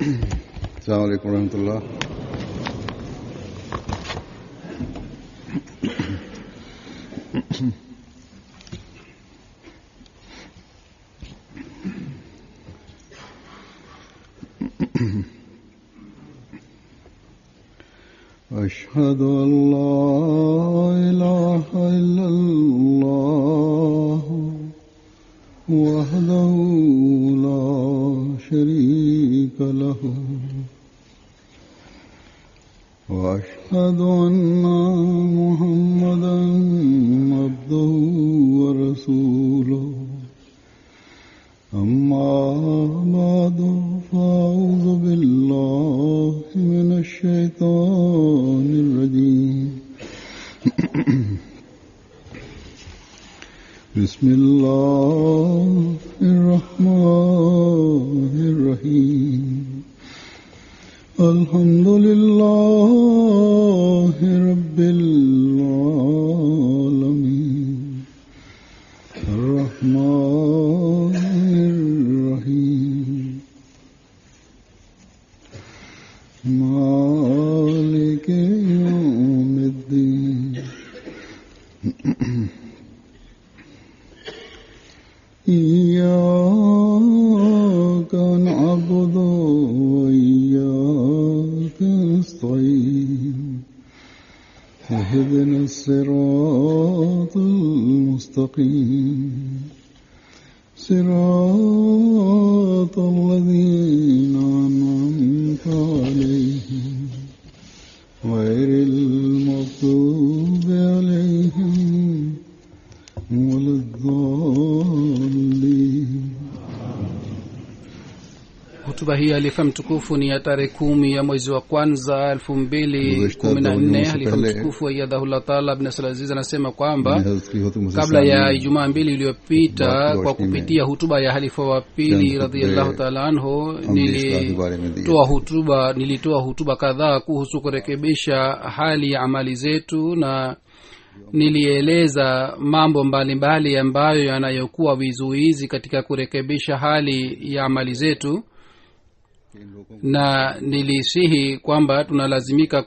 السلام عليكم ورحمة الله. أشهد أن لا إله إلا الله وحده لا شريك له وأشهد أن محمدا عبده ورسوله أما بعد فأعوذ بالله من الشيطان الرجيم بسم الله الرحمن الرحيم الحمد لله رب العالمين الرحمن الرحيم مالك يوم الدين إياك نعبد وإياك نستعين اهدنا الصراط المستقيم صراط الذين أنعمت عليهم غير المغضوب عليهم ولا الضالين. Hotuba hii halifa mtukufu ni ya tarehe 10 ya mwezi wa kwanza 2014. Halifa mtukufu ayyadahullah taala ibn Salaziz anasema kwamba kabla ya Ijumaa mbili iliyopita, kwa kupitia hutuba ya halifa wa pili radhiyallahu taala anhu, nilitoa hutuba kadhaa kuhusu kurekebisha hali ya amali zetu, na nilieleza mambo mbalimbali ambayo yanayokuwa vizuizi katika kurekebisha hali ya amali zetu, na nilisihi kwamba tunalazimika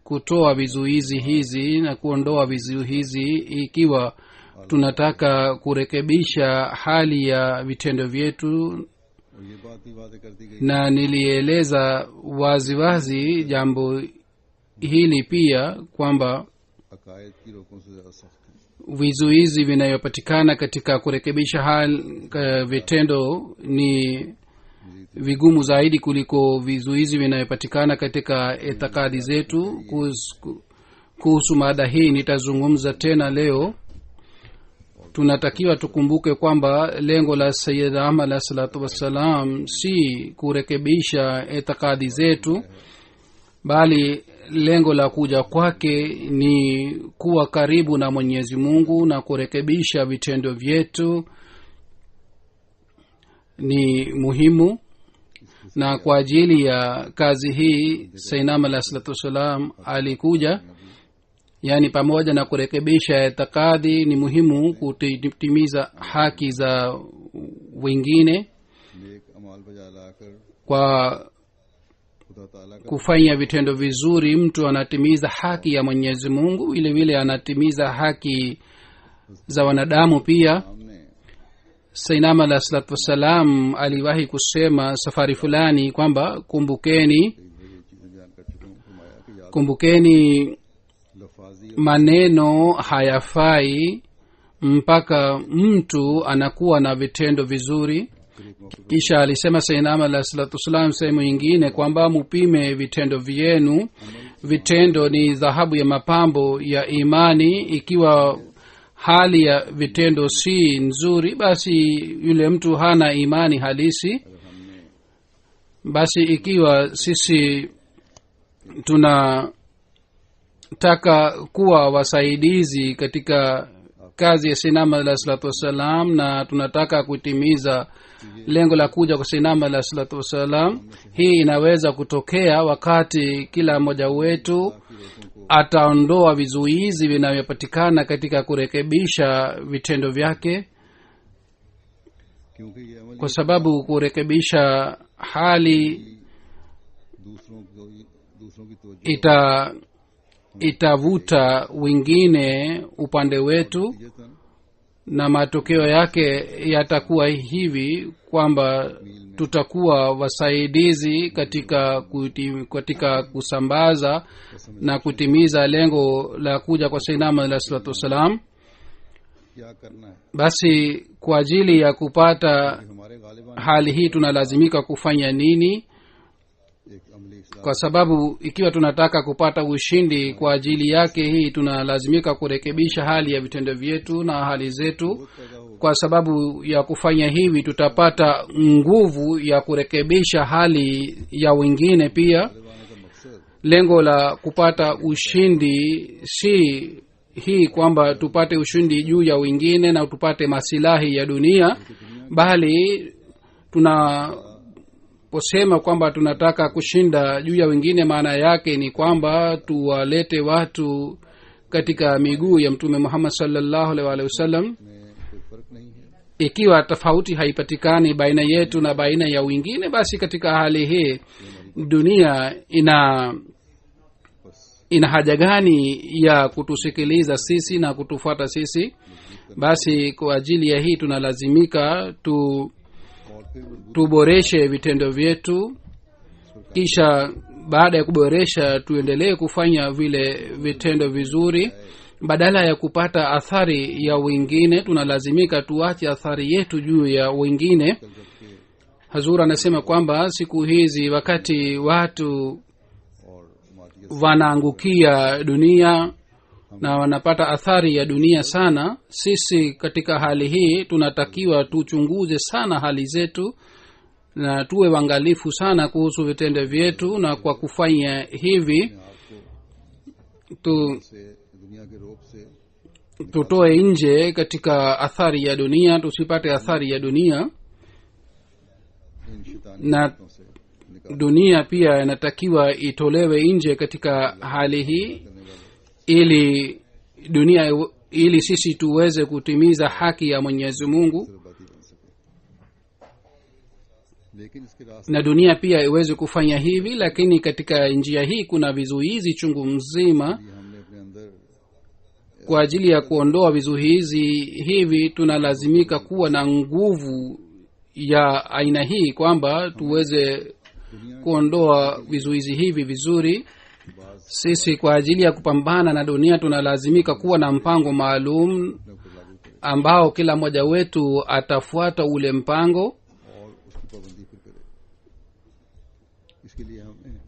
kutoa vizuizi hizi na kuondoa vizuizi hizi ikiwa tunataka kurekebisha hali ya vitendo vyetu. Na nilieleza waziwazi jambo hili pia kwamba vizuizi vinayopatikana katika kurekebisha hali vitendo ni vigumu zaidi kuliko vizuizi vinayopatikana katika itikadi zetu. Kuhusu mada hii nitazungumza tena leo. Tunatakiwa tukumbuke kwamba lengo la Sayyid Ahmad alayhi salatu wassalam si kurekebisha itikadi zetu, bali lengo la kuja kwake ni kuwa karibu na Mwenyezi Mungu na kurekebisha vitendo vyetu. Ni muhimu, na kwa ajili ya kazi hii Sayyid Ahmad alayhi salatu wassalam alikuja. Yani pamoja na kurekebisha itikadi, ni muhimu kutimiza haki za wengine. Kwa kufanya vitendo vizuri, mtu anatimiza haki ya Mwenyezi Mungu, vile vile anatimiza haki za wanadamu pia. Sayyid Ahmad alayhi salatu wassalam aliwahi kusema safari fulani kwamba kumbukeni maneno hayafai mpaka mtu anakuwa na vitendo vizuri. Kisha alisema Sayyid Ahmad alayhi salatu wassalam sehemu nyingine kwamba mupime vitendo vyenu. Vitendo ni dhahabu ya mapambo ya imani. Ikiwa hali ya vitendo si nzuri, basi yule mtu hana imani halisi. Basi ikiwa sisi tunataka kuwa wasaidizi katika kazi ya Sayyid Ahmad alayhi salatu wassalam na tunataka kutimiza lengo la kuja kwa Sayyid Ahmad alayhi salatu wassalam, hii inaweza kutokea wakati kila mmoja wetu ataondoa vizuizi vinavyopatikana katika kurekebisha vitendo vyake. क्योंकि ये अमल kwa sababu kurekebisha hali दूसरों की तवज्जो itavuta wengine upande wetu, na matokeo yake yatakuwa hivi kwamba tutakuwa wasaidizi katika kusambaza na kutimiza lengo la kuja kwa Sayyidina Muhammad alayhi salatu wasalam. क्या करना है। Basi kwa ajili ya kupata हमारे गालिबान hali hii tunalazimika kufanya nini? एक अमली इस्लाम Kwa sababu ikiwa tunataka kupata ushindi kwa ajili yake hii, tunalazimika kurekebisha hali ya vitendo vyetu na hali zetu. पैदा हो Kwa sababu ya kufanya hivi tutapata nguvu ya kurekebisha hali ya wengine pia. गालिबान का मकसद Lengo la kupata ushindi si hii kwamba tupate ushindi juu ya wengine na tupate masilahi ya dunia, bali tunaposema kwamba tunataka kushinda juu ya wengine, maana yake ni kwamba tuwalete watu katika miguu ya Mtume Muhammad sallallahu alaihi wasallam. में कोई फर्क नहीं है। Ikiwa tofauti haipatikani baina yetu na baina ya wengine, basi katika hali hii dunia ina haja gani ya kutusikiliza sisi na kutufuata sisi? Basi kwa ajili ya hii tunalazimika और फिर tuboreshe vitendo vyetu, kisha baada ya kuboresha tuendelee kufanya vile vitendo vizuri. Badala ya kupata athari ya wengine, tunalazimika tuache athari yetu juu ya wengine. Hazur anasema kwamba siku hizi wakati watu और मादियत wanaangukia dunia na wanapata athari ya dunia sana, sisi katika hali hii tunatakiwa tuchunguze sana hali zetu na tuwe waangalifu sana kuhusu vitendo vyetu, na kwa kufanya hivi से दुनिया के रोग से tutoe nje katika athari ya dunia, tusipate athari ya dunia. इन शैतानी Na बातों से निकाल dunia पia inatakiwa itolewe nje katika hali hii, ili ili sisi tuweze kutimiza haki ya Mwenyezi Mungu, बाती बन सके। लेकिन इसके रास्ते na dunia pia iweze kufanya hivi. Lakini katika njia hii kuna vizuizi chungu mzima. हमने अपने अंदर Kwa ajili ya kuondoa vizuizi hivi tunalazimika kuwa na nguvu ya aina hii kwamba tuweze kuondoa vizuizi hivi vizuri. Sisi kwa ajili ya kupambana na dunia tunalazimika kuwa na mpango maalum अपने ऊपर लागू करें ambao kila mmoja wetu atafuata ule mpango. और उसकी पाबंदी फिर करें। इसके लिए हमें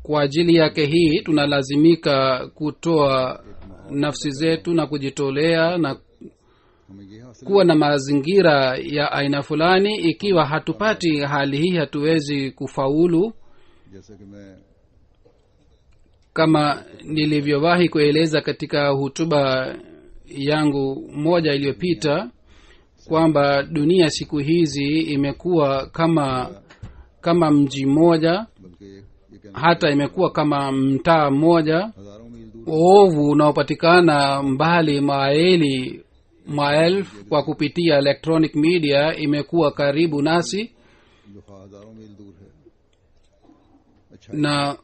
Kwa ajili yake hii tunalazimika kutoa nafsi zetu na kujitolea na हमें ये हासिल kuwa na mazingira ya aina fulani. Ikiwa hatupati hali hii hatuwezi kufaulu. जैसा कि मैं Kama nilivyowahi kueleza katika hutuba yangu moja iliyopita kwamba dunia siku hizi imekuwa kama mji mmoja, बल्कि ये कहना hata imekuwa kama mtaa mmoja. हजारों मील दूर Uovu unaopatikana mbali maelfu kwa kupitia electronic media imekuwa karibu nasi, जो हजारों मील दूर है। अच्छा na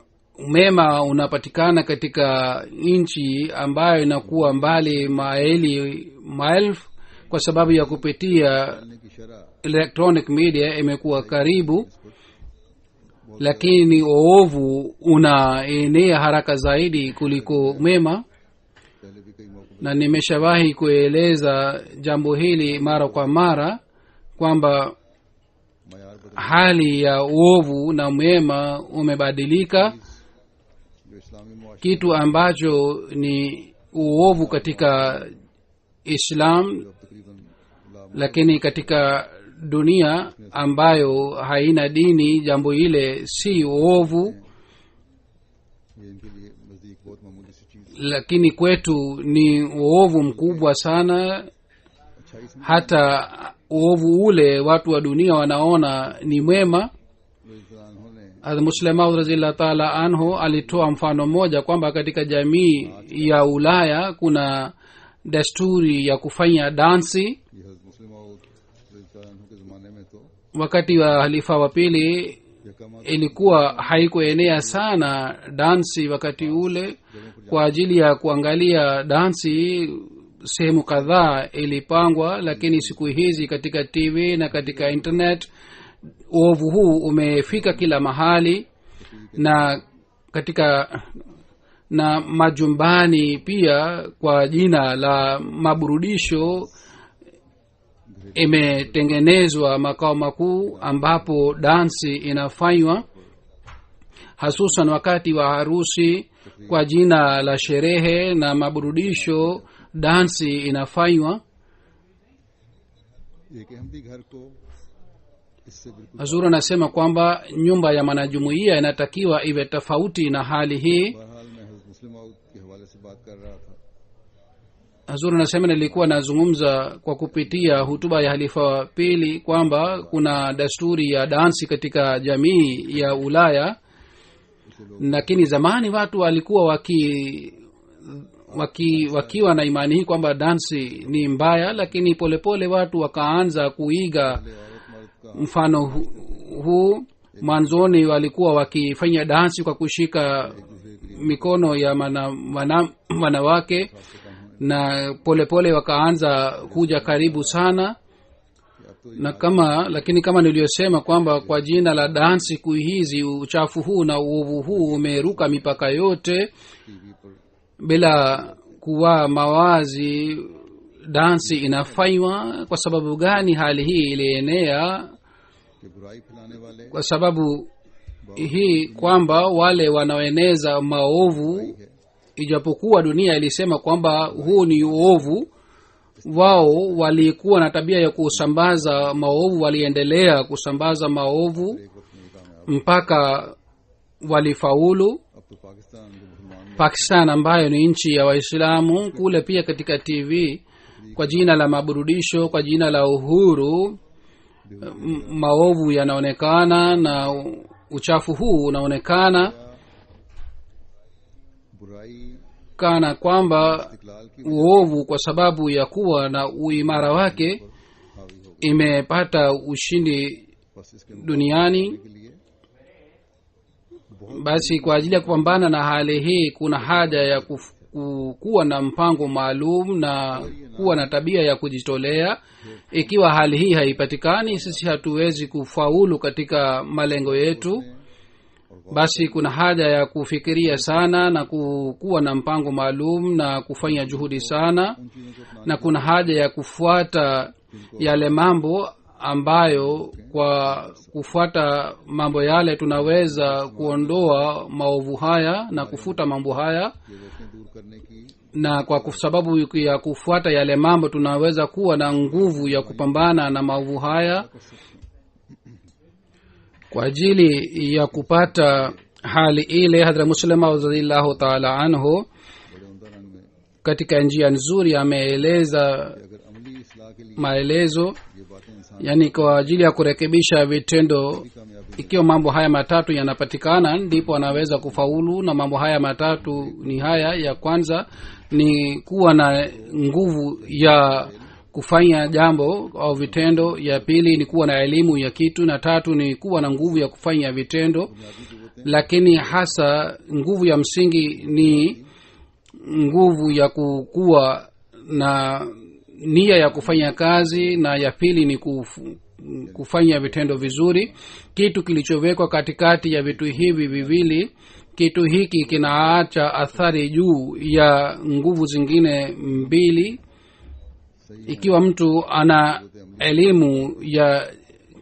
mema unapatikana katika nchi ambayo inakuwa mbali maelfu kwa sababu ya kupitia चलने की शरह electronic media imekuwa karibu. Lakini uovu unaenea haraka zaidi kuliko mema, पहले भी कई मौकों na nimeshawahi kueleza jambo hili mara kwa mara kwamba मयार बदल hali ya uovu na mema umebadilika. जो इस्लामी मुआशरे Kitu ambacho ni uovu katika Islam, अब तकरीबन लाभ lakini katika dunia ambayo haina dini jambo ile si uovu, ये इनके लिए नजदीक बहुत मामूली सी चीज है। lakini kwetu ni uovu mkubwa sana. अच्छा इसमें Hata uovu ule watu wa dunia wanaona ni mwema. Hadhrat Muslim Maud radhiyallahu ta'ala anhu alitoa mfano mmoja kwamba katika jamii ya Ulaya kuna desturi ya kufanya dansi, ये हज़रत मुस्लिम और तो wakati wa halifa wa pili यकामा ilikuwa haikuenea sana dansi wakati ule. Kwa ajili ya kuangalia dansi sehemu kadhaa ilipangwa, lakini siku hizi katika tv na katika internet uovu huu umefika kila mahali, na katika na majumbani pia kwa jina la maburudisho imetengenezwa makao makuu ambapo dansi inafanywa, hasusan wakati wa harusi. Kwa jina la sherehe na maburudisho dansi inafanywa. एक अहमदी घर को इससे बिल्कुल Hazur anasema kwamba nyumba ya mwanajumuiya inatakiwa iwe tofauti na hali hii. बहरहाल मैं हज़रत मुस्लिम मौद के हवाले से बात कर रहा था। Hazur anasema nilikuwa nazungumza kwa kupitia hutuba ya halifa wa pili kwamba kuna desturi ya dansi katika jamii ya Ulaya, lakini zamani watu walikuwa wakiwa na imani hii kwamba dansi ni mbaya, lakini polepole watu wakaanza kuiga mfano huu. Mwanzoni walikuwa wakifanya dansi kwa kushika mikono ya wanawake, na polepole wakaanza kuja karibu sana. Lakini kama niliyosema kwamba kwa jina la dansi siku hizi uchafu huu na uovu huu umeruka mipaka yote. Bila kuwa mawazi dansi inafanywa. Kwa sababu gani hali hii ilienea? कि बुराई फैलाने वाले Kwa sababu hii kwamba wale wanaoeneza maovu, ijapokuwa dunia ilisema kwamba huu ni uovu, wao walikuwa na tabia ya kusambaza maovu, waliendelea kusambaza maovu mpaka walifaulu. अब तो पाकिस्तान जो मुसलमान Pakistan ambayo ni nchi ya Waislamu, kule pia katika TV kwa jina la maburudisho, kwa jina la uhuru, maovu yanaonekana na uchafu huu unaonekana बुराई kana kwamba इकलाल की uovu kwa sababu ya kuwa na uimara wake हावी हो imepata ushindi बस इसके duniani. के लिए Basi kwa ajili ya kupambana na hali hii kuna haja ya kuwa na mpango maalum na kuwa na tabia ya kujitolea. Ikiwa hali hii haipatikani, sisi hatuwezi kufaulu katika malengo yetu. Basi kuna haja ya kufikiria sana na kuwa na mpango maalum na kufanya juhudi sana, na kuna haja ya kufuata yale mambo ambayo kwa kufuata mambo yale tunaweza kuondoa maovu haya na kufuta mambo haya, ये रोकें दूर करने की na kwa sababu ya kufuata yale mambo tunaweza kuwa na nguvu ya kupambana na maovu haya. Kwa ajili ya kupata hali ile, Hadhrat Muslim radhiyallahu ta'ala anhu बड़े उम्दा रंग में katika njia nzuri ameeleza अगर अमली इस्लाह के लिए maelezo, ये बातें इंसान yani kwa ajili ya kurekebisha vitendo. कामयाबी Ikiwa mambo haya matatu yanapatikana, ndipo anaweza kufaulu. Na mambo haya matatu ni haya: ya kwanza ni kuwa na nguvu ya kufanya jambo au vitendo, ya pili ni kuwa na elimu ya kitu, na tatu ni kuwa na nguvu ya kufanya vitendo. Lakini hasa nguvu ya msingi ni nguvu ya kuwa na nia ya kufanya kazi, na ya pili ni kufanya vitendo vizuri. Kitu kilichowekwa katikati ya vitu hivi viwili, kitu hiki kinaacha athari juu ya nguvu zingine mbili. Ikiwa mtu ana elimu ya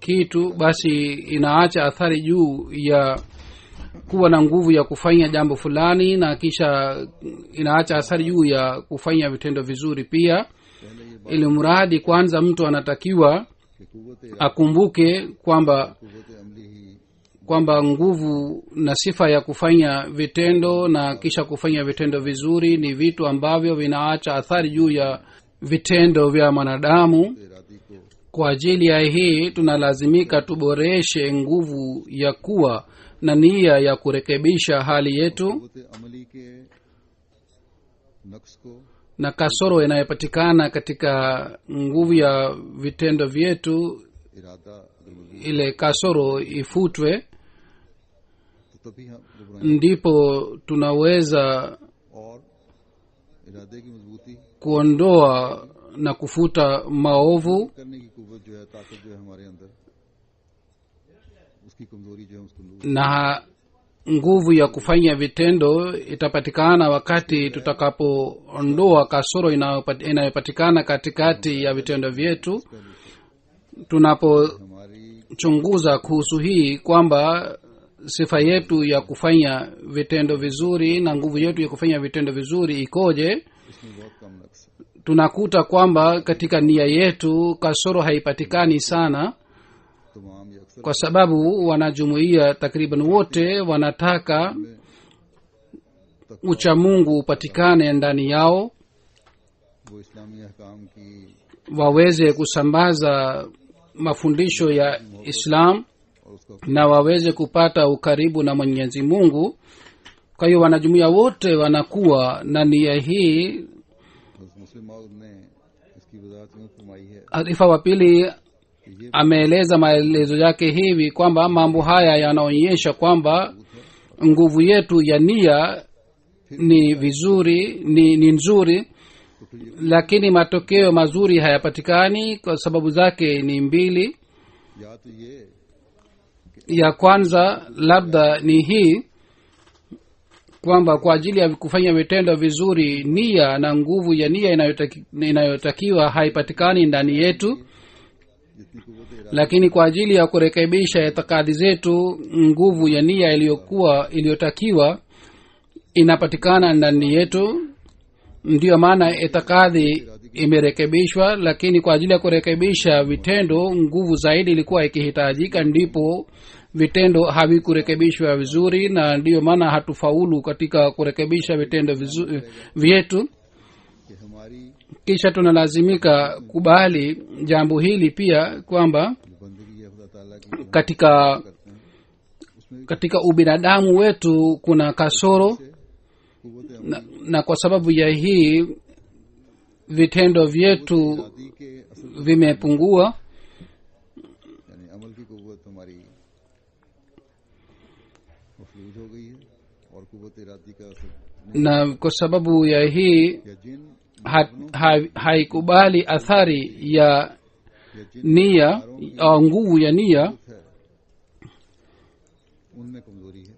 kitu, basi inaacha athari juu ya kuwa na nguvu ya kufanya jambo fulani, na kisha inaacha athari juu ya kufanya vitendo vizuri pia. Ili mradi kwanza mtu anatakiwa कि कुव्वत akumbuke kwamba अमली ही kwamba nguvu na sifa ya kufanya vitendo na kisha kufanya vitendo vizuri ni vitu ambavyo vinaacha athari juu ya vitendo vya mwanadamu. Eradi को Kwa ajili ya hii tunalazimika tuboreshe nguvu ya kuwa na nia ya kurekebisha hali yetu, कुव्वत अमली के नक्स को na kasoro inayopatikana katika nguvu ya vitendo vyetu इरादा ile kasoro ifutwe, तो तभी हम जो बुराई ndipo tunaweza और इरादे की मजबूती kuondoa na kufuta maovu, करने की कुव्वत जो है, ताकत जो है हमारे अंदर, उसकी कमजोरी जो है उसको दूर na nguvu ya kufanya vitendo itapatikana wakati tutakapoondoa kasoro inayopatikana katikati ya vitendo vyetu. Tunapochunguza हमारी kuhusu hii kwamba sifa yetu ya kufanya vitendo vizuri na nguvu yetu ya kufanya vitendo vizuri ikoje, इसमें बहुत कम नक्स है। tunakuta kwamba katika nia yetu kasoro haipatikani sana, तमाम ये अक्सर kwa sababu wanajumuia takriban wote wanataka में uchamungu upatikane ndani yao, वो इस्लामी अहकाम की waweze kusambaza mafundisho ya Islam और उसका na waweze kupata ukaribu na Mwenyezi Mungu. Kwa hiyo wanajumuia wote wanakuwa na nia hii. मुस्लिम मौद ने इसकी वजाहत में फरमाई है Halifa wa pili कि ये ameeleza maelezo yake hivi kwamba mambo haya yanaonyesha kwamba nguvu yetu ya nia ni vizuri, ni nzuri, lakini matokeo mazuri hayapatikani. Kwa sababu zake ni mbili. या तो ये Ya kwanza labda ni hii kwamba kwa ajili ya kufanya vitendo vizuri, nia na nguvu ya nia inayotakiwa haipatikani ndani yetu, जितनी कुव्वत इरादा lakini kwa ajili ya kurekebisha itikadi zetu, nguvu ya nia iliyotakiwa inapatikana ndani yetu. Ndiyo maana itikadi imerekebishwa, lakini kwa ajili ya kurekebisha vitendo, nguvu zaidi ilikuwa ikihitajika, ndipo vitendo havikurekebishwa vizuri, na ndiyo maana hatufaulu katika kurekebisha vitendo vyetu. कि हमारी Kisha tunalazimika kubali jambo hili pia kwamba जो बंदगी है खुदा ताला की हम katika करते हैं उसमें katika ubinadamu wetu kuna kasoro, कुव्वत na kwa sababu ya hii vitendo vyetu Eradi के असल vimepungua, यानी अमल की कुव्वत हमारी मफलूज हो गई है और कुव्वत इरादी का असर na kwa sababu ya hii या जिन haikubali athari ya या जिन nia au nguvu ya nia, है उनमें कमजोरी है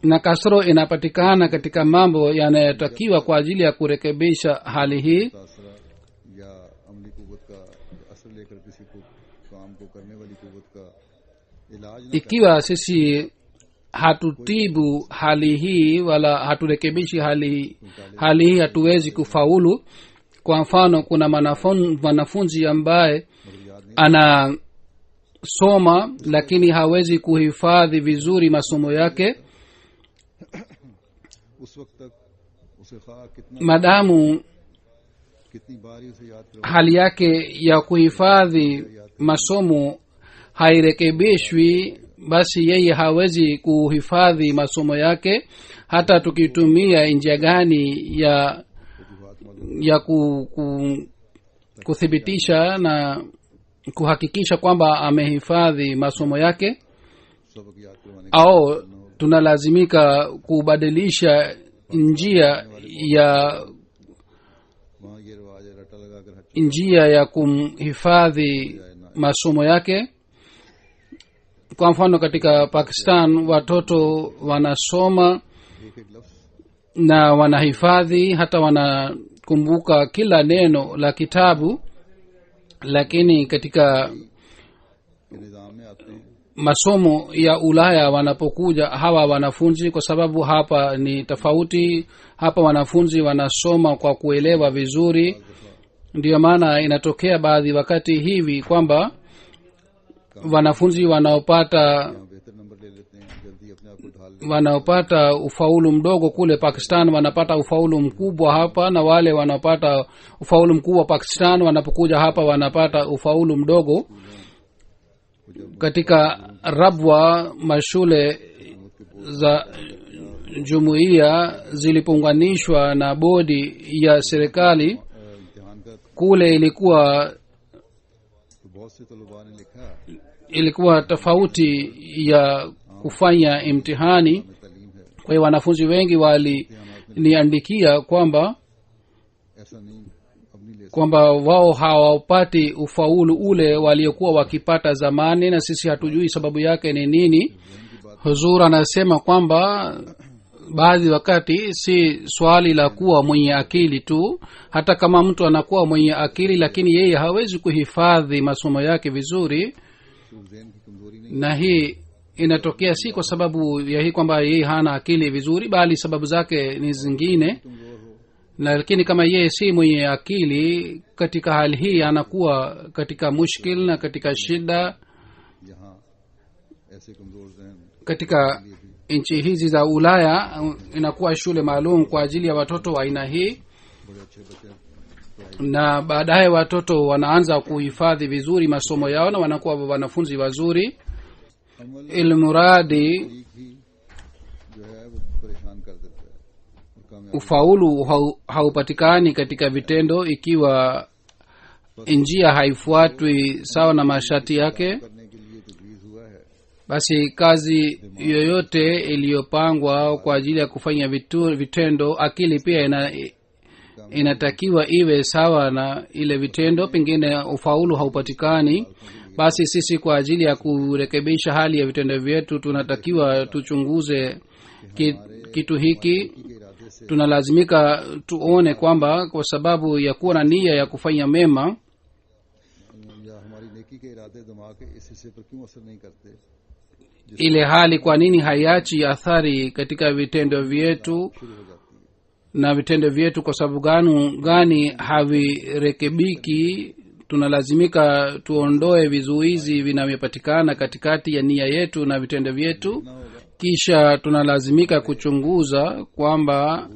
na kasoro inapatikana katika mambo yanayotakiwa kwa ajili ya kurekebisha hali hii. Tasra या अमली कुव्वत का असर लेकर किसी को काम को करने वाली कुव्वत का इलाज न Ikiwa sisi hatutibu hali hii wala haturekebishi hali hii, hatuwezi kufaulu. Kwa mfano, kuna mwanafunzi ambaye मगर याद नहीं anasoma lakini hawezi kuhifadhi vizuri masomo yake. उस वक्त तक उसे खा कितना Madamu कितनी बार ही उसे याद करो hali yake ya kuhifadhi masomo hairekebishwi, basi yeye hawezi kuhifadhi masomo yake. Hata tukitumia njia gani ya ya kuthibitisha na kuhakikisha kwamba amehifadhi masomo yake, सबक याद करवाने au tunalazimika kubadilisha njia ya वहाँ ये रिवाज है रटा लगाकर हर njia ya kumhifadhi masomo yake. Kwa mfano, katika Pakistan watoto wanasoma एक एक लफ्ज na wanahifadhi, hata wanakumbuka kila neno la kitabu, lakini katika के निज़ाम में आते हैं masomo ya Ulaya wanapokuja hawa wanafunzi, kwa sababu hapa ni tofauti, hapa wanafunzi wanasoma kwa kuelewa vizuri. Ndiyo maana inatokea baadhi wakati hivi kwamba wanafunzi wanaopata यहाँ बेहतर नंबर ले लेते हैं जल्दी अपने आप को ढाल लेते wanaopata ufaulu mdogo kule Pakistan wanapata ufaulu mkubwa hapa, na wale wanaopata ufaulu mkubwa Pakistan wanapokuja hapa wanapata ufaulu mdogo. Katika Rabwa mashule za jumuiya zilipounganishwa na bodi ya serikali, इम्तिहान का kule ilikuwa तो बहुत बहुत से तलबा ने लिखा ilikuwa tofauti ya kufanya imtihani. में तालीम है, Kwa hiyo wanafunzi wengi waliniandikia kwamba ऐसा नहीं अब नहीं ले सकते। kwamba wao hawapati ufaulu ule waliokuwa wakipata zamani, na sisi hatujui sababu yake ni nini. Huzur anasema kwamba baadhi wakati si swali la kuwa mwenye akili tu. Hata kama mtu anakuwa mwenye akili, lakini yeye hawezi kuhifadhi masomo yake vizuri, सिर्फ ज़हन की कमजोरी नहीं, na hii inatokea si kwa sababu ya hii kwamba yeye hana akili vizuri, bali sababu zake ni zingine. कमजोर हो, Lakini kama yeye si mwenye akili, katika hali hii anakuwa katika mushkil na katika shida. यहाँ ऐसे कमजोर जहन Katika nchi hizi za Ulaya inakuwa shule maalum kwa ajili ya watoto wa aina hii, बड़े अच्छे बच्चे na baadaye watoto wanaanza kuhifadhi vizuri masomo yao na wanakuwa wanafunzi wazuri. अमल Ilmuradi ठीक ही जो है वो परेशान कर देता है और कामयाब ufaulu haupatikani katika vitendo ikiwa njia haifuatwi sawa na masharti yake. करने के लिए तजवीज़ हुआ है। Basi kazi yoyote iliyopangwa kwa ajili ya kufanya vitendo, akili pia inatakiwa iwe sawa na ile vitendo, pengine ufaulu haupatikani. Basi sisi kwa ajili ya kurekebisha hali ya vitendo vyetu tunatakiwa tuchunguze kitu hiki. के इरादे से Tunalazimika tuone kwamba kwa sababu ya kuwa na nia ya kufanya mema, या हमारी नेकी के इरादे दिमाग के इस हिस्से पर क्यों असर नहीं करते, ile hali kwa nini haiachi athari katika vitendo vyetu, शुरू हो जाती है। na vitendo vyetu kwa sababu gani havirekebiki. Tunalazimika tuondoe vizuizi vinavyopatikana katikati ya nia yetu na vitendo vyetu. Kisha tunalazimika kuchunguza kwamba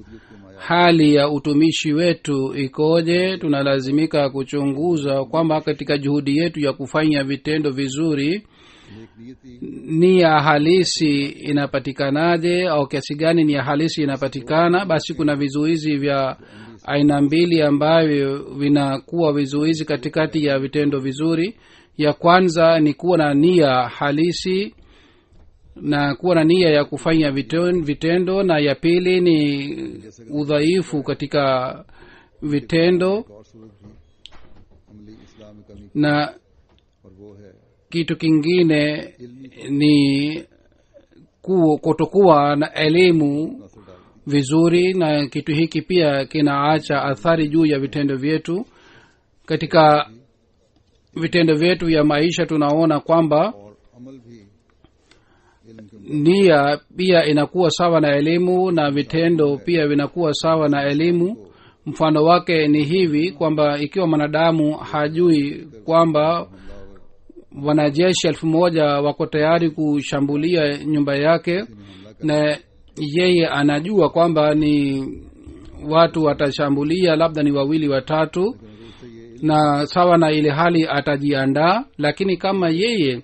hali ya utumishi wetu ikoje. Tunalazimika kuchunguza kwamba katika juhudi yetu ya kufanya vitendo vizuri, नेक नियति nia halisi inapatikanaje, au kiasi gani nia halisi inapatikana. Basi kuna vizuizi vya aina mbili ambavyo vinakuwa vizuizi katikati ya vitendo vizuri. Ya kwanza ni kuwa na nia halisi na kuwa na nia ya kufanya vitendo, na ya pili ni udhaifu katika vitendo. और सूरत भी अमली इस्लाम में कमी Na और वो है kitu kingine ni kutokuwa na elimu असर डाल vizuri, na kitu hiki pia kinaacha athari juu ya vitendo vyetu. Katika vitendo vyetu vya maisha tunaona kwamba और अमल भी इल्म के nia pia inakuwa sawa na elimu na vitendo pia vinakuwa sawa na elimu. Mfano wake ni hivi kwamba ikiwa mwanadamu hajui kwamba wanajeshi 1,000 wako tayari kushambulia nyumba yake, na yeye anajua kwamba ni watu watashambulia labda ni 2 watatu, na sawa na ile hali atajiandaa. Lakini kama yeye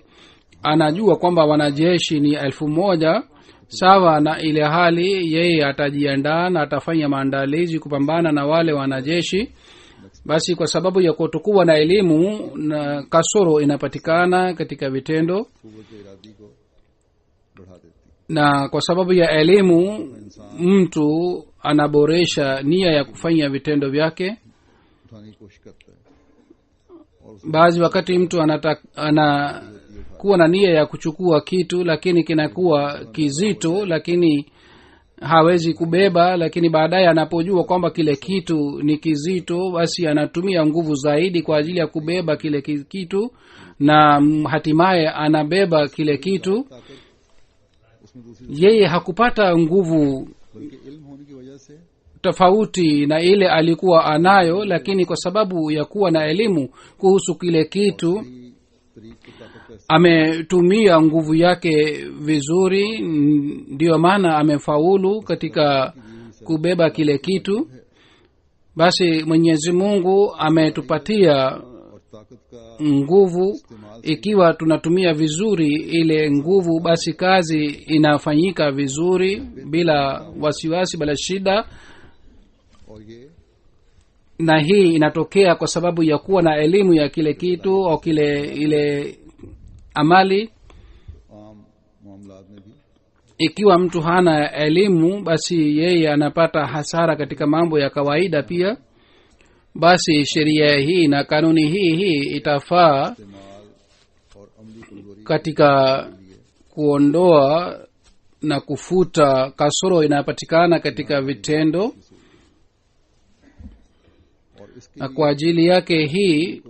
anajua kwamba wanajeshi ni 1,000, sawa na ile hali yeye atajiandaa na atafanya maandalizi kupambana na wale wanajeshi. Basi kwa sababu ya kutokuwa na elimu, na kasoro inapatikana katika vitendo, कुव्वत इरादी को बढ़ा देती है। na kwa sababu ya elimu mtu anaboresha nia ya kufanya vitendo vyake. उठाने की कोशिश करता है और Baadhi wakati mtu anakuwa na nia ya kuchukua kitu, lakini kinakuwa kizito, lakini hawezi kubeba. Lakini baadaye anapojua kwamba kile kitu ni kizito, basi anatumia nguvu zaidi kwa ajili ya kubeba kile kitu, na hatimaye anabeba kile kitu. उसमें दूसरी Yeye hakupata nguvu बल्कि इल्म होने की वजह से tofauti na ile alikuwa anayo, lakini kwa sababu ya kuwa na elimu kuhusu kile kitu तरीक को ताकत का ametumia nguvu yake vizuri, ndiyo maana amefaulu katika kubeba kile kitu. Basi Mwenyezi Mungu ametupatia और ताकत का nguvu. Ikiwa tunatumia vizuri ile nguvu, basi kazi inafanyika vizuri bila wasiwasi, bila shida. और ये na hii inatokea kwa sababu ya kuwa na elimu ya kile kitu au ile amali. आम मामलात में भी ikiwa mtu hana elimu basi yeye anapata hasara katika mambo ya kawaida pia. basi sheria hii na kanuni hii itafaa इस्तेमाल और अमली कमजोरी katika kuondoa na kufuta kasoro inayopatikana katika vitendo, और इसके na kwa ajili yake hii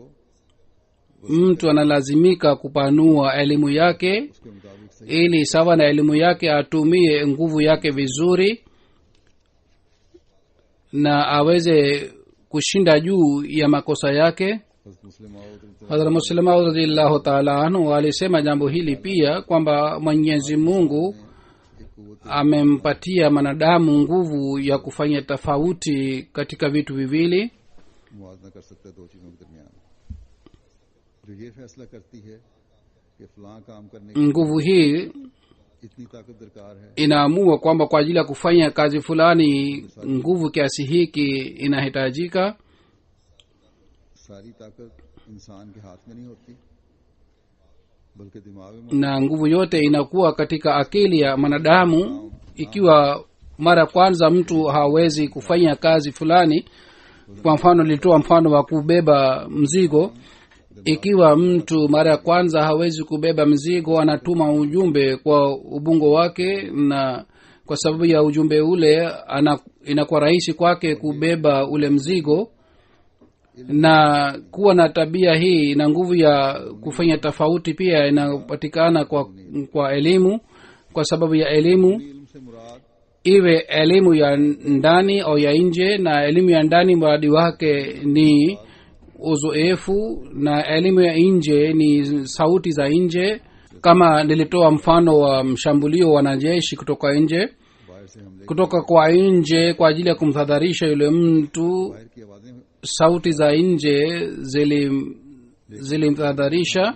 mtu analazimika kupanua elimu yake उसके मुताबिक सही ili sawa na elimu yake atumie nguvu yake vizuri na aweze kushinda juu ya makosa yake. Hazrat Muslim Maud radhiyallahu ta'ala anhu alisema jambo hili pia kwamba Mwenyezi Mungu amempatia mwanadamu nguvu ya kufanya tofauti katika vitu viwili. मुआवजा कर सकता है दो चीजों के दरमियान, जो ये फैसला करती है कि फलां काम करने की Nguvu hii इतनी ताकत दरकार है, inaamua kwamba kwa ajili ya kufanya kazi fulani nguvu kiasi hiki inahitajika, सारी ताकत इंसान के हाथ में नहीं होती बल्कि दिमाग में। na nguvu yote inakuwa katika akili ya mwanadamu. Ikiwa mara kwanza mtu hawezi kufanya kazi fulani, kwa mfano nilitoa mfano wa kubeba mzigo. Ikiwa mtu mara ya kwanza hawezi kubeba mzigo, anatuma ujumbe kwa ubongo wake, na kwa sababu ya ujumbe ule inakuwa rahisi kwake kubeba ule mzigo. Na kuwa na tabia hii na nguvu ya kufanya tofauti pia inapatikana kwa elimu. Kwa sababu ya elimu, इल्म से मुराद iwe elimu ya ndani au ya nje, na elimu ya ndani mradi wake ni uzoefu, na elimu ya nje ni sauti za nje. Kama nilitoa mfano wa mshambulio wanajeshi kutoka nje, बाहर से हमले kutoka kwa nje kwa ajili ya kumtahadharisha yule mtu. बाहर की आवाजें Sauti za nje zilimtahadharisha,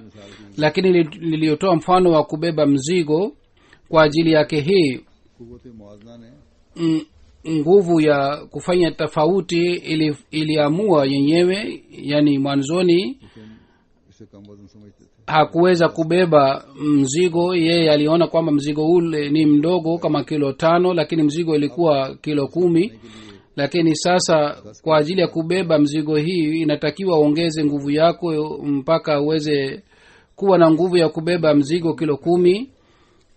lakini niliotoa mfano wa kubeba mzigo, kwa ajili yake hii कुव्वत मुआवजा ने nguvu ya kufanya tofauti iliamua yenyewe. Yani mwanzoni इसे कम वजन समझते थे, hakuweza kubeba mzigo. Yeye aliona kwamba mzigo ule ni mdogo kama kilo 5, lakini mzigo ilikuwa kilo 10. Lakini sasa kwa ajili ya kubeba mzigo hii inatakiwa uongeze nguvu yako mpaka uweze kuwa na nguvu ya kubeba mzigo kilo 10.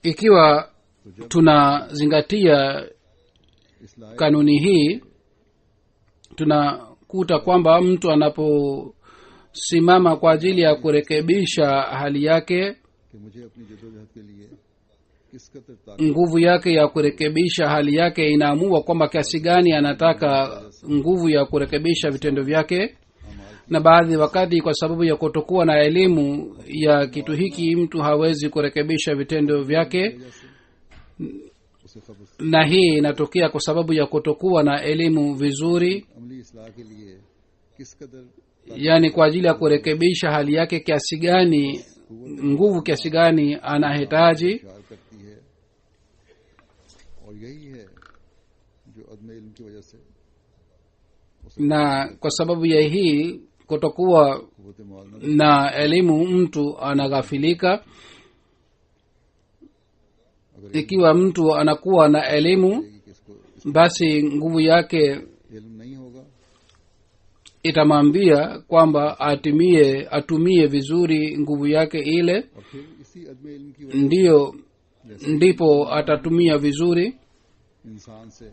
Ikiwa tunazingatia इसलाह kanuni hii, tunakuta kwamba mtu anaposimama kwa ajili ya kurekebisha hali yake, कि मुझे अपनी जदोजहद के लिए किस कदर ताकत nguvu yake ya kurekebisha hali yake inaamua kwamba kiasi gani anataka nguvu ya kurekebisha vitendo vyake. Na baadhi wakati kwa sababu ya kutokuwa na elimu ya kitu hiki, mtu hawezi kurekebisha vitendo vyake, उसे खबर na hii inatokea kwa sababu ya kutokuwa na elimu vizuri. अमली इसलाह के लिए किस कदर Yani kwa ajili ya kurekebisha hali yake kiasi gani, nguvu kiasi gani anahitaji. इशार करती है, और यही है जो अदम इल्म की वजह से Na kwa sababu ya hii kutokuwa कुव्वत मुआवजा na elimu mtu anaghafilika. Ikiwa mtu anakuwa na elimu, कि इसको basi nguvu yake इल्म नहीं होगा itamwambia kwamba atumie vizuri nguvu yake ile, और फिर इसी अदम इल्म की वजह ndipo atatumia vizuri. इंसान से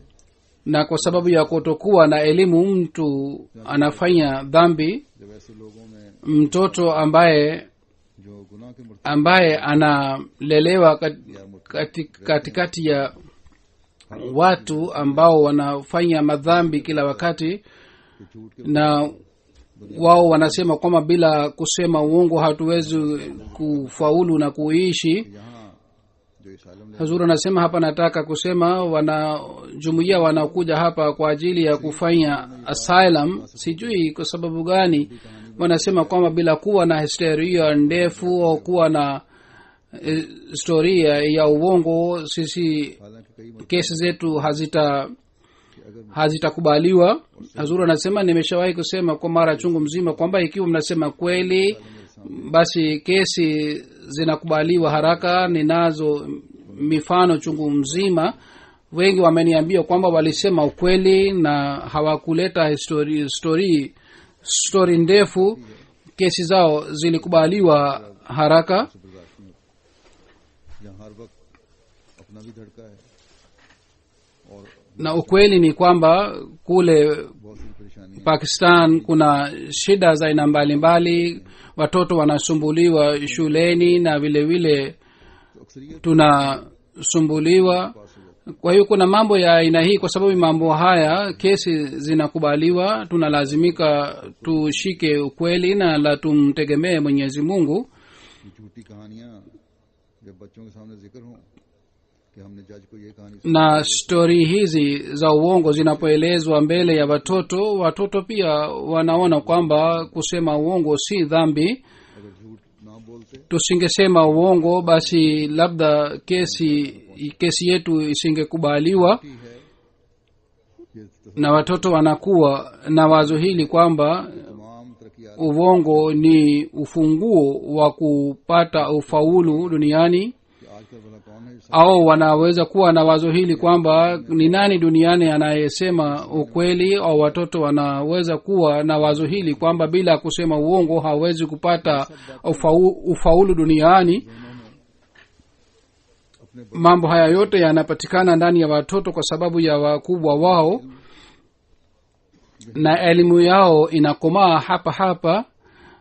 Na kwa sababu ya kutokuwa na elimu mtu anafanya dhambi. जब ऐसे लोगों में Mtoto ambaye जो गुनाह के ambaye analelewa katikati ya watu ambao wanafanya madhambi kila wakati, झूठ के na wao wanasema kwamba bila kusema uongo hatuwezi kufaulu na kuishi. यहाँ जो इस आलम Hazur anasema hapa, nataka kusema jumuiya wanakuja hapa kwa ajili ya kufanya asylum. Sijui kwa sababu gani wanasema kwamba bila kuwa na historia ndefu au kuwa na historia ya uongo, sisi हालांकि कई kesi zetu कि अगर hazitakubaliwa. Hazuru anasema nimeshawahi kusema kwa mara chungu mzima kwamba ikiwa mnasema kweli basi kesi zinakubaliwa haraka. Ninazo mifano chungu mzima. Wengi wameniambia kwamba walisema ukweli na hawakuleta story ndefu, kesi zao zilikubaliwa haraka. बर्दाश्त नहीं होती, जहाँ हर वक्त अपना भी धड़का है और Na ukweli ni kwamba kule बहुत सी परेशानी Pakistan kuna shida za aina mbalimbali. Watoto wanasumbuliwa shuleni na vile vile तो अक्सरियत tunasumbuliwa. Kwa hiyo kuna mambo ya aina hii. Kwa sababu mambo haya kesi zinakubaliwa, tunalazimika tushike ukweli na la tumtegemee Mwenyezi Mungu. ये झूठी कहानियां जब बच्चों के सामने जिक्र हों कि हमने जज को ये कहानी Na stori hizi za uongo zinapoelezwa mbele ya watoto, watoto pia wanaona kwamba kusema uongo si dhambi. अगर झूठ ना बोलते Tusingesema uongo basi labda kesi yetu isingekubaliwa. ही है ये Na watoto wanakuwa na wazo hili kwamba तमाम तरक्यात uongo ni ufunguo wa kupata ufaulu duniani, कि आजकल भला कौन है जो au wanaweza kuwa na wazo hili kwamba ni nani duniani anayesema ukweli. Au watoto wanaweza kuwa na wazo hili kwamba bila kusema uongo hawezi kupata ufaulu duniani. अपने Mambo haya yote yanapatikana ndani ya watoto kwa sababu ya wakubwa wao, na elimu yao inakomaa hapa hapa.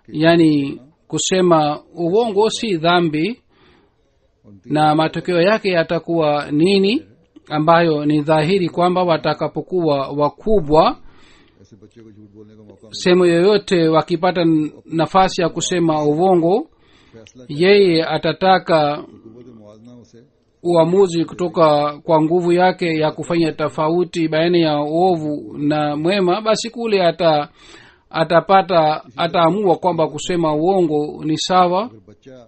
Yani kusema uongo si dhambi, na matokeo yake yatakuwa nini, ambayo ni dhahiri kwamba watakapokuwa wakubwa, ऐसे बच्चे को झूठ बोलने का मौका sehemu yoyote wakipata nafasi ya kusema uongo, फैसला yeye atataka कुव्वत मुआजना उसे uamuzi kutoka kwa nguvu yake ya kufanya tofauti baina ya uovu na mwema. Basi kule ataamua kwamba kusema uongo ni sawa. अगर बच्चा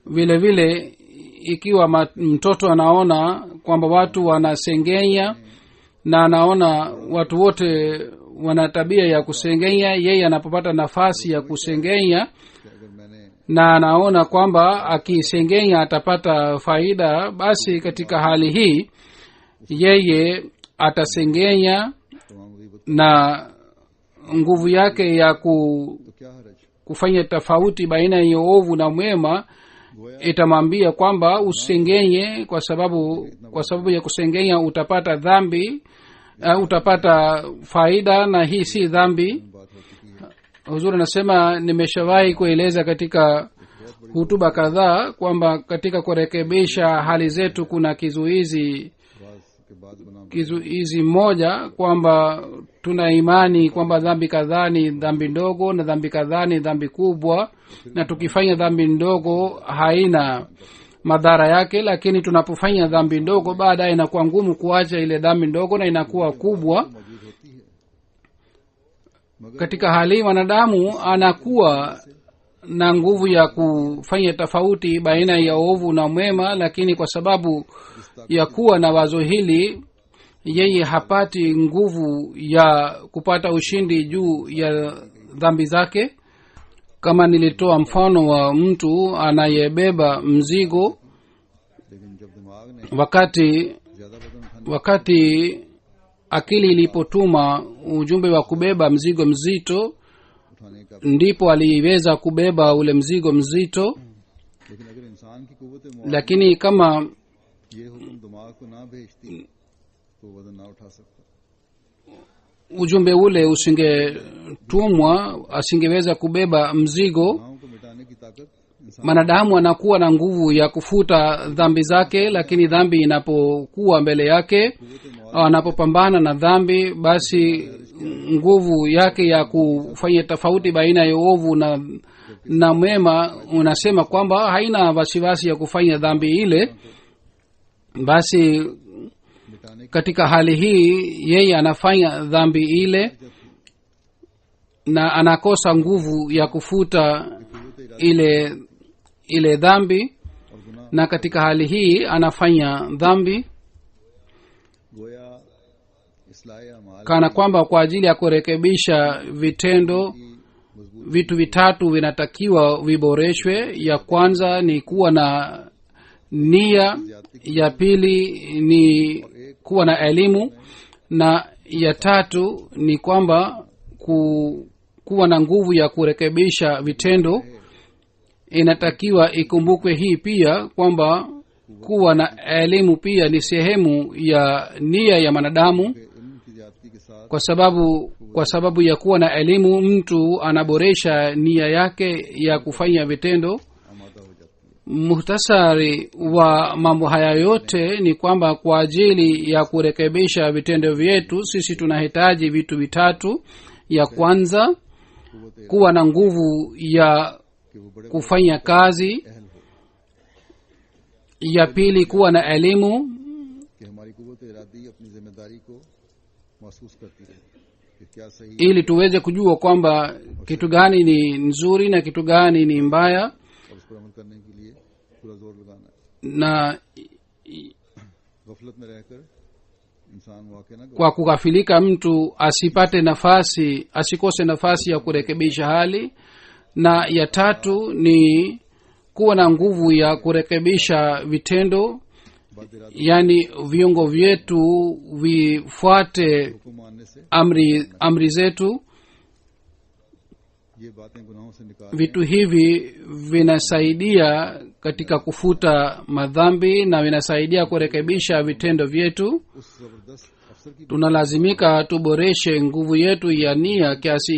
Vile vile ikiwa mtoto anaona kwamba watu wanasengenya na anaona watu wote wana tabia ya kusengenya, yeye anapopata nafasi ya kusengenya कि अगर मैंने na anaona kwamba akisengenya atapata faida, basi katika hali hii yeye atasengenya, तमाम गीबत na nguvu yake ya तो क्या हरज kufanya tofauti baina ya ovu na mwema itamwambia kwamba usengenye, kwa sababu ya kusengenya utapata dhambi, utapata faida, na hii si dhambi. बात हो चुकी है Huzuri anasema nimeshawahi kueleza katika hutuba kadhaa kwamba katika kurekebisha hali zetu kuna kizuizi बाज के बाद बना kizuizi moja, kwamba tuna imani kwamba dhambi kadhaa ni dhambi ndogo na dhambi kadhaa ni dhambi kubwa, na tukifanya dhambi ndogo haina madhara yake, lakini tunapofanya dhambi ndogo baadaye inakuwa ngumu kuacha ile dhambi ndogo na inakuwa kubwa. मौजूद होती है Katika hali hii mwanadamu anakuwa na nguvu ya kufanya tofauti baina ya ovu na mwema, lakini kwa sababu ya kuwa na wazo hili yeye hapati nguvu ya kupata ushindi juu ya dhambi zake. Kama nilitoa mfano wa mtu anayebeba mzigo, लेकिन जब दिमाग ने wakati ज्यादा वजन उठाने wakati akili ilipotuma ujumbe wa kubeba mzigo mzito, उठाने का ndipo aliweza kubeba ule mzigo mzito. लेकिन अगर इंसान की कुव्वत Lakini kama ये हुक्म दिमाग को ना भेजती तो वजन ना उठा सकता ujumbe ule usingetumwa, asingeweza kubeba mzigo. गुनाहों को मिटाने की ताकत इंसान Mwanadamu anakuwa na nguvu ya kufuta dhambi zake, lakini dhambi inapokuwa mbele yake au anapopambana na dhambi, basi nguvu yake ya kufanya tofauti baina ya uovu na mwema unasema kwamba haina wasiwasi ya kufanya dhambi ile. Basi मिटाने katika hali hii yeye anafanya dhambi ile na anakosa nguvu ya kufuta ile dhambi, और गुनाह na katika hali hii anafanya dhambi. गोया इस्लाह अमाल kana kwamba kwa ajili ya kurekebisha vitendo की मजबूत vitu vitatu vinatakiwa viboreshwe. Ya kwanza ni kuwa na nia, ya pili ni kuwa na elimu, na ya tatu ni kwamba kuwa na nguvu ya kurekebisha vitendo. Inatakiwa ikumbukwe hii pia kwamba kuwa na elimu pia ni sehemu ya nia ya mwanadamu, के इल्म की ज्यादती के साथ kwa sababu ya kuwa na elimu mtu anaboresha nia yake ya kufanya vitendo. आमादा हो जाती है। Muhtasari wa mambo haya yote ni kwamba kwa ajili ya kurekebisha vitendo vyetu sisi tunahitaji vitu vitatu. Ya kwanza, कुव्वत kuwa na nguvu ya कि वो बड़े kufanya kazi. अहल हो Ya pili, kuwa na elimu, कि हमारी कुव्वत इरादी अपनी जिम्मेदारी को महसूस करती है कि क्या सही ili tuweze kujua kwamba kitu gani ni nzuri na kitu gani ni mbaya, और उस पर अमल करने के लिए पूरा जोर लगाना है। na गफलत में रहकर इंसान वाकई ना kwa kughafilika mtu asikose nafasi ya kurekebisha hali. Na ya tatu ni kuwa na nguvu ya kurekebisha vitendo, yani viungo vyetu vifuate हुक्म मानने से amri zetu. ये बातें गुनाहों से निकाल Vitu hivi vinasaidia katika kufuta madhambi na vinasaidia kurekebisha vitendo vyetu. उस जबरदस्त अफसर की Tunalazimika tuboreshe nguvu yetu ya nia kiasi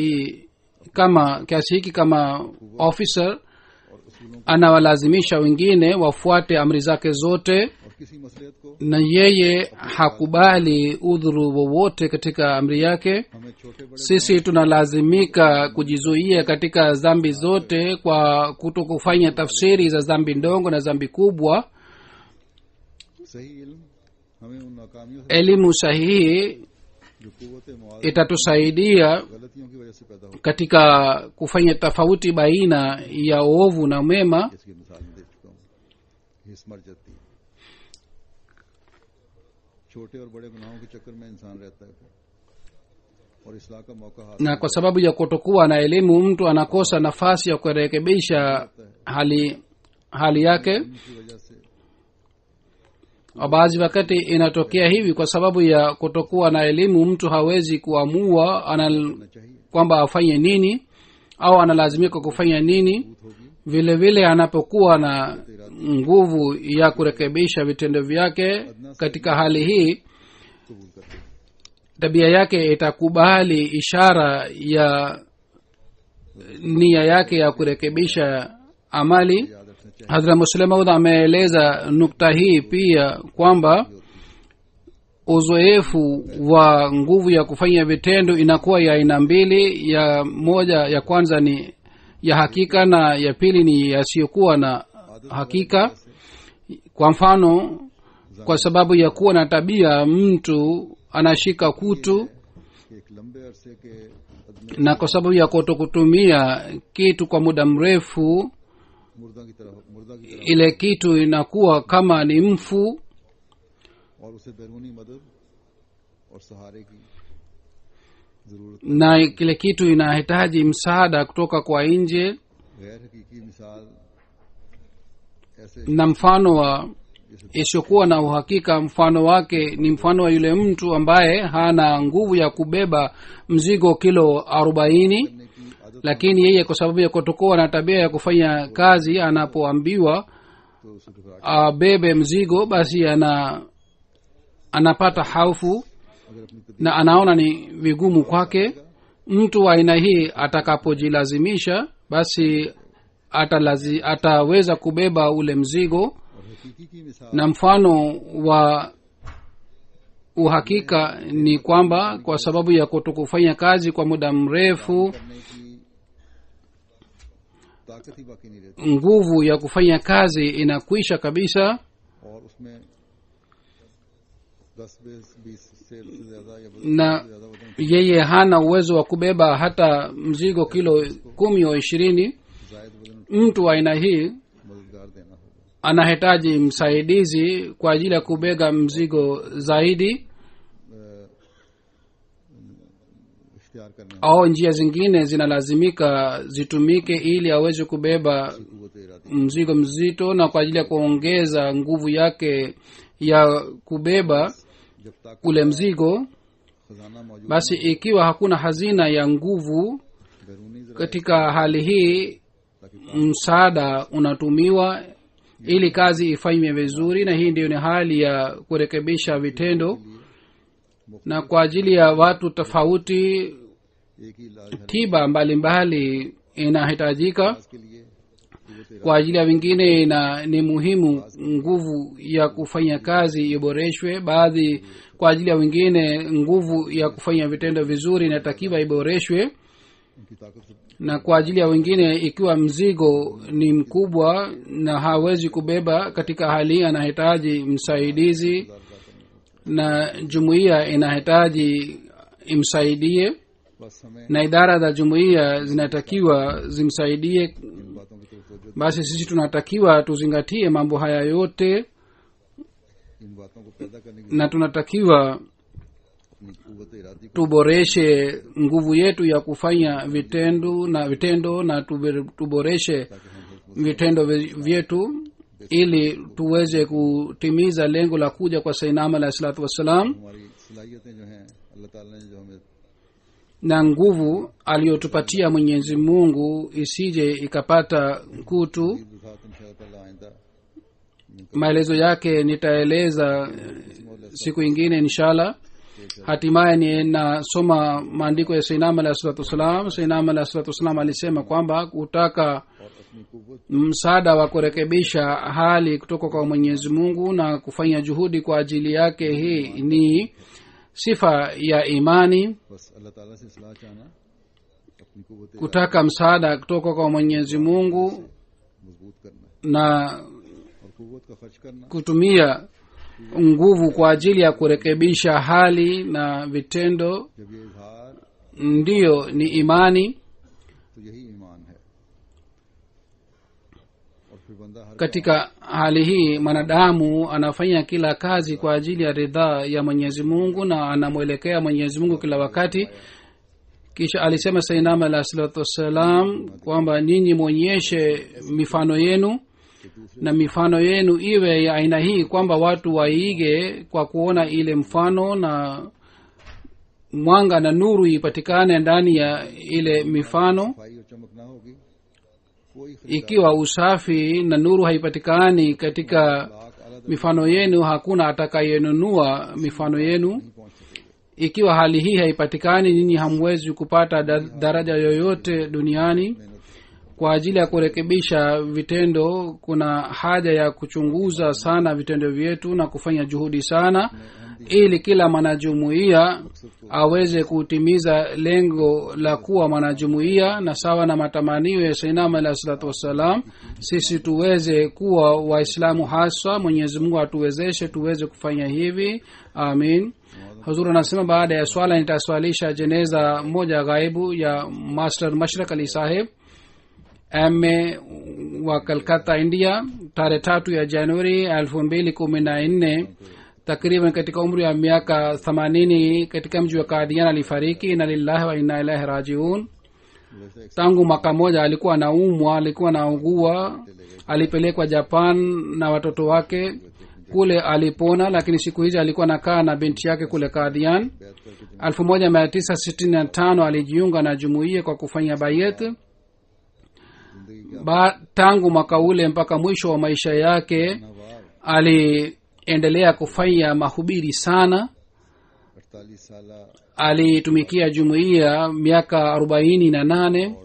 hiki kama officer और उसूलों anawalazimisha wengine wafuate amri zake zote, और किसी मसलियत को na yeye hakubali udhuru wowote katika amri yake. हमें छोटे बड़े Sisi tunalazimika kujizuia katika dhambi zote kwa kutokufanya tafsiri za dhambi ndogo na dhambi kubwa. सही इल्म हमें उन नाकामियों से Elimu sahihi जो कुव्वत मुआवजा itatusaidia गलतियों की वजह से पैदा होती katika kufanya tofauti baina ya ovu na mema. है, इसकी मिसाल में दे चुका हूँ। हिस्स मर जाती है। छोटे और बड़े गुनाहों के चक्कर में इंसान रहता है और इस्लाह का मौका हासिल Na kwa sababu ya kutokuwa na elimu mtu anakosa nafasi ya kurekebisha hali yake. की वजह से Baadhi wakati inatokea hivi kwa sababu ya kutokuwa na elimu mtu hawezi kuamua होना चाहिए kwamba afanye nini au analazimika kufanya nini. होगी Vile vile anapokuwa na nguvu ya kurekebisha vitendo vyake, katika hali hii कबूल करते हैं। tabia yake itakubali ishara ya nia yake ya kurekebisha amali. याद रखना चाहिए Hazrat Muslim Maud ameeleza nukta hii pia kwamba uzoefu wa nguvu ya kufanya vitendo inakuwa ya aina mbili. Ya kwanza ni ya hakika na ya pili ni yasiyokuwa na hakika. Kwa mfano, kwa sababu ya kuwa na tabia mtu anashika kutu, कि एक लंबे अरसे के अदम na kwa sababu ya kutokutumia kitu kwa muda mrefu मुर्दा की तरह ile kitu inakuwa kama ni mfu, और उसे बैरूनी मदद और सहारे की जरूरत na kile kitu inahitaji msaada kutoka kwa nje. गैर हकीकी मिसाल ऐसे Na mfano wa isiyokuwa na uhakika, mfano wake ni mfano wa yule mtu ambaye hana nguvu ya kubeba mzigo kilo 40, करने की आदत lakini yeye kwa sababu ya kutokuwa na tabia ya kufanya kazi, anapoambiwa तो उसे घबराहट abebe mzigo basi anapata hofu अगर अपनी na anaona ni vigumu kwake. Mtu wa aina hii atakapojilazimisha basi ataweza kubeba ule mzigo. और हकीकी की मिसाल Na mfano wa uhakika ni kwamba kwa sababu ya kutokufanya kazi kwa muda mrefu, करने की ताकत ही बाकी नहीं रहती nguvu ya kufanya kazi inakwisha kabisa, और उसमें 10-20 से ज्यादा या na ज्यादा वजन yeye hana uwezo wa kubeba hata mzigo kilo 10 au 20. जायद वजन Mtu wa aina hii मददगार देना होगा anahitaji msaidizi kwa ajili ya kubeba mzigo zaidi. इख्तियार करने au njia zingine zinalazimika zitumike ili aweze kubeba कुव्वत Eradi mzigo mzito na kwa ajili ya kuongeza nguvu yake ya kubeba जब तक ule mzigo. खजाना मौजूद Basi ikiwa hakuna hazina ya nguvu बैरूनी जरा katika hali hii, msaada unatumiwa ili kazi ifanywe vizuri, na hii ndiyo ni hali ya kurekebisha vitendo. Na kwa ajili ya watu tofauti एक ही इलाज हर tiba mbalimbali inahitajika. के लिए कुव्वत Kwa ajili ya wengine ni muhimu nguvu ya kufanya kazi iboreshwe. Baadhi kwa ajili ya wengine nguvu ya kufanya vitendo vizuri inatakiwa iboreshwe, उनकी ताकत से na kwa ajili ya wengine ikiwa mzigo ni mkubwa na hawezi kubeba katika hali hii, anahitaji msaidizi na jumuiya inahitaji imsaidie, बस हमें na idara za jumuiya zinatakiwa zimsaidie. इन बातों की तरफ तवज्जो Basi sisi tunatakiwa tuzingatie mambo haya yote, इन बातों को पैदा करने की na tunatakiwa अपनी कुव्वत इरादी को tuboreshe nguvu yetu ya kufanya vitendo na tuboreshe vitendo vyetu ili tuweze kutimiza lengo la kuja kwa Sayyidina alayhi salatu wassalam. हमारी सलाहियतें जो हैं अल्लाह ताला ने जो हमें Na nguvu aliyotupatia Mwenyezi Mungu isije ikapata kutu. दिखा इंशाअल्लाह आइंदा Maelezo yake nitaeleza siku ingine inshallah. Hatimaye ninasoma maandiko ya Sayyidina alayhi salatu wassalam. Sayyidina alayhi salatu wassalam alisema kwamba kutaka और अपनी कुव्वत msaada wa kurekebisha hali kutoka kwa Mwenyezi Mungu na kufanya juhudi kwa ajili yake, hii ni sifa ya imani. बस अल्लाह ताला से सलाह चाहना, अपनी कुव्वत Kutaka msaada kutoka kwa Mwenyezi Mungu मजबूत करना na और कुव्वत का खर्च करना kutumia nguvu kwa ajili ya kurekebisha hali na vitendo जब ये इजहार ndiyo ni imani. तो यही ईमान है। और फिर बंदा हर Katika hali hii mwanadamu anafanya kila kazi kwa ajili ya ridhaa ya Mwenyezi Mungu na anamwelekea Mwenyezi Mungu kila wakati. Kisha alisema Sayyidina alayhi salatu wassalam kwamba ninyi mwonyeshe mifano yenu, na mifano yenu iwe ya aina hii kwamba watu waige kwa kuona ile mfano, na mwanga na nuru ipatikane ndani ya ile mifano. सफाई और चमक ना होगी, कोई Ikiwa usafi na nuru haipatikani katika lakh आला mifano yenu, hakuna atakayenunua mifano yenu. नहीं पहुंच सकेगा। Ikiwa hali hii haipatikani, nyinyi hamwezi kupata daraja yoyote duniani. Kwa ajili ya kurekebisha vitendo, kuna haja ya kuchunguza sana vitendo vyetu na kufanya juhudi sana ili kila mwanajumuiya aweze kutimiza lengo la kuwa mwanajumuiya, na sawa na matamanio ya Sayyidina alayhi salatu wassalam sisi tuweze kuwa Waislamu hasa. Mwenyezi Mungu atuwezeshe tuweze kufanya hivi, amin. Huzur anasema baada ya swala nitaswalisha jeneza moja ghaibu ya Master Mashrak Ali Saheb MA wa Calcutta, India, tarehe 3 ya Januari 2014, takriban katika umri wa miaka 80 katika mji wa Qadian alifariki. Inna lillahi wa inna ilaihi rajiun. Tangu mwaka moja alikuwa anaumwa, alikuwa anaugua, alipelekwa Japan na watoto wake, kule alipona, lakini siku hizi alikuwa nakaa na binti yake kule Qadian. 1965 alijiunga na jumuiya kwa kufanya bayat. Tangu mwaka ule mpaka mwisho wa maisha yake aliendelea kufanya mahubiri sana. 48 साल Alitumikia jumuiya miaka 48.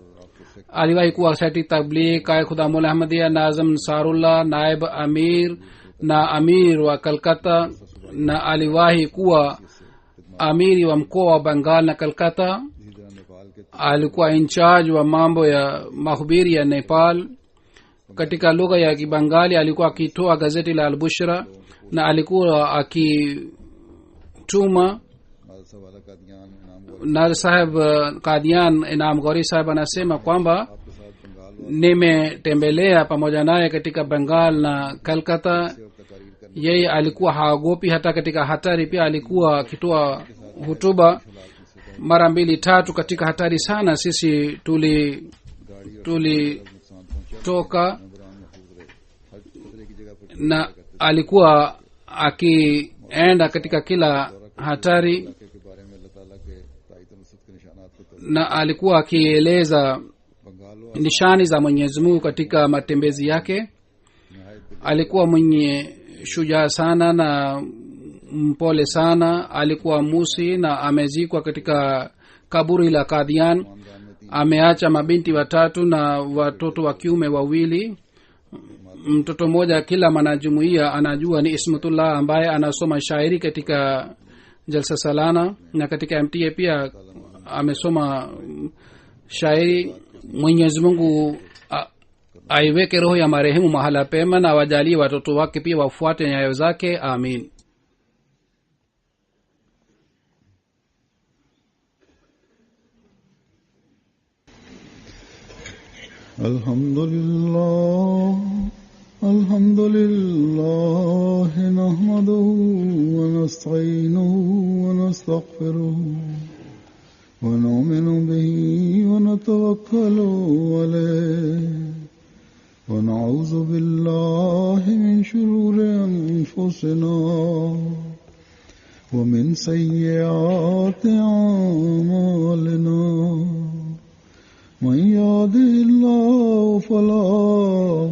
Aliwahi kuwa sati tabligh, kai Khuda Mola Ahmadiyya, Nazam Sarullah, naib amir na amir wa Calcutta, na aliwahi kuwa amiri wa mkoa wa Bengal na Calcutta. इसी तरह नेपाल के Alikuwa in charge wa mambo ya mahubiri ya Nepal. Katika lugha ya Kibangali alikuwa akitoa gazeti la Al-Bushra, na alikuwa akituma नाज़ वाला कादियान इनाम Nar Saheb Qadian Inam Gauri Saheb anasema kwamba आपके साथ Bengal nimetembelea pamoja naye katika Bengal na Calcutta. और तकारीर करने Yeye alikuwa haogopi hata katika hatari, pia alikuwa akitoa hutuba. mara 2-3 katika hatari sana. Sisi tulitoka नुकसान पहुंचा नंबरान महफूज रहे हर खतरे की जगह पर na alikuwa akienda katika kila hatari इलाके के बारे में अल्लाह ताला के ताईद और नुसरत के निशानात को na alikuwa akieleza Bengal nishani za Mwenyezi Mungu katika matembezi yake. Alikuwa mwenye shujaa sana na mpole sana. Alikuwa musi na amezikwa katika kaburi la Kadhian. Ameacha mabinti 3 na watoto wa kiume 2. Mtoto mmoja kila mwanajumuiya anajua ni Ismatullah ambaye anasoma shairi katika jalsa salana, na katika MTA pia amesoma shairi. Mwenyezi Mungu aiweke roho ya marehemu mahala pema na wajalie watoto wake pia wafuate nyayo zake. Amin. Alhamdulillah nahmaduhu wa nasta'inuhu wa nastaghfiruhu wa nu'minu bihi wa natawakkalu alayhi wa na'udhu billahi min shururi anfusina wa min sayyiati a'malina. من يهده الله فلا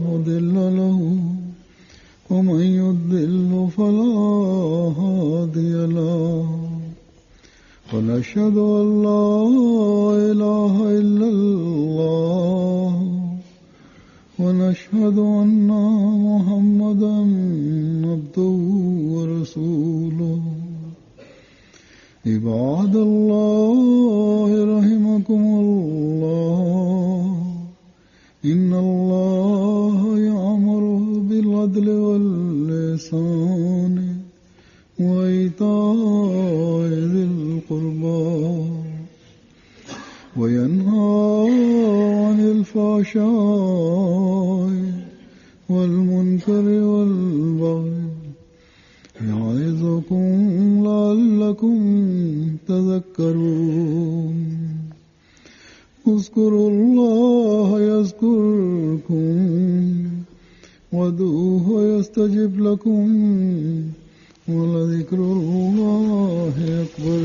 مضل له ومن يضلل فلا هادي له ونشهد أن لا إله إلا الله ونشهد أن محمدا عبده ورسوله. عباد الله رحمكم الله إن الله يأمر بالعدل والإحسان وإيتاء ذي القربى وينهى عن الفحشاء والمنكر والبغي يعظكم لعلكم تذكرون. اذكروا الله يذكركم وادعوه يستجب لكم ولذكر الله أكبر.